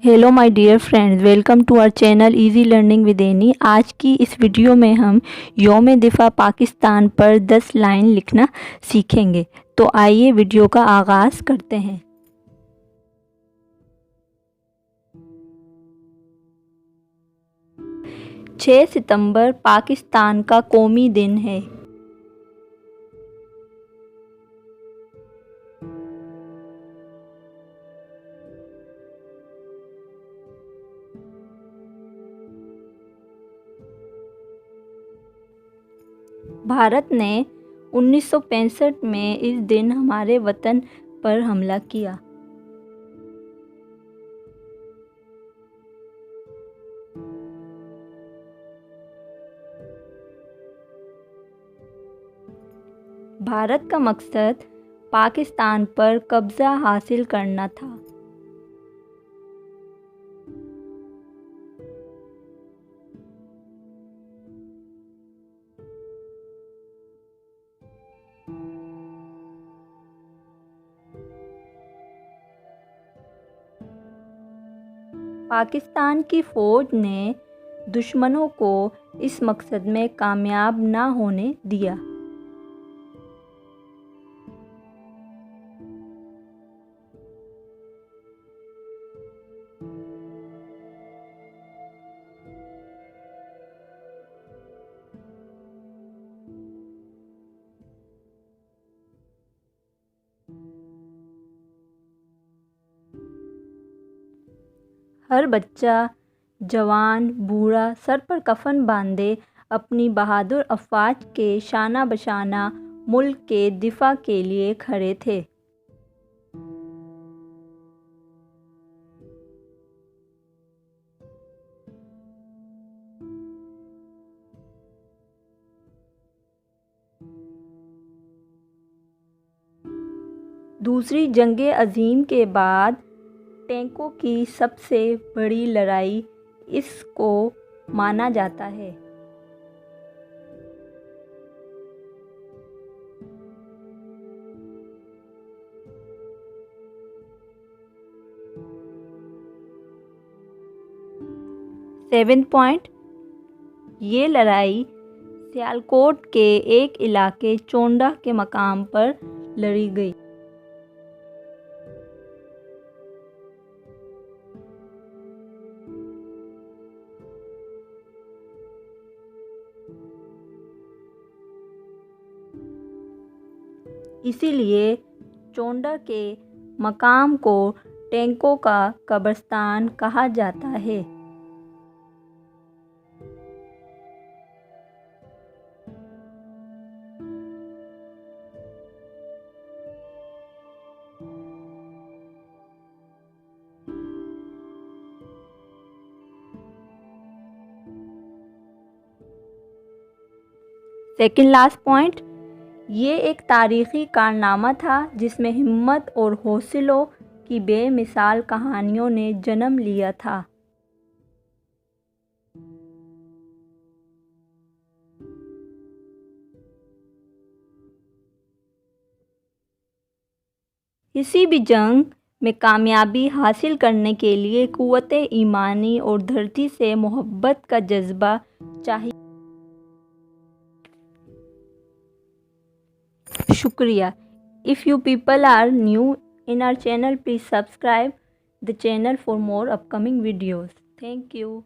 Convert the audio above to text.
Hello my dear friends, welcome to our channel Easy Learning with Annie. आज की इस video में हम यौम दिफा पाकिस्तान पर 10 लाइन लिखना सीखेंगे। तो आइए वीडियो का आगाज़ करते हैं। 6 सितंबर पाकिस्तान का कौमी दिन है। भारत ने 1965 में इस दिन हमारे वतन पर हमला किया। भारत का मकसद पाकिस्तान पर कब्ज़ा हासिल करना था। पाकिस्तान की फ़ौज ने दुश्मनों को इस मकसद में कामयाब ना होने दिया। हर बच्चा, जवान, बूढ़ा सर पर कफन बांधे अपनी बहादुर अफवाज के शाना बशाना मुल्क के दिफा के लिए खड़े थे। दूसरी जंग अज़ीम के बाद टैंकों की सबसे बड़ी लड़ाई इसको माना जाता है। सेवन पॉइंट, ये लड़ाई सियालकोट के एक इलाके चोंडा के मकाम पर लड़ी गई। इसीलिए चोंडा के मकाम को टैंकों का कब्रिस्तान कहा जाता है। सेकंड लास्ट पॉइंट, ये एक तारीख़ी कारनामा था जिसमें हिम्मत और हौसलों की बेमिसाल कहानियों ने जन्म लिया था। किसी भी जंग में कामयाबी हासिल करने के लिए क़ुव्वत ईमानी और धरती से मोहब्बत का जज्बा चाहिए। शुक्रिया। If you people are new in our channel, please subscribe the channel for more upcoming videos. Thank you.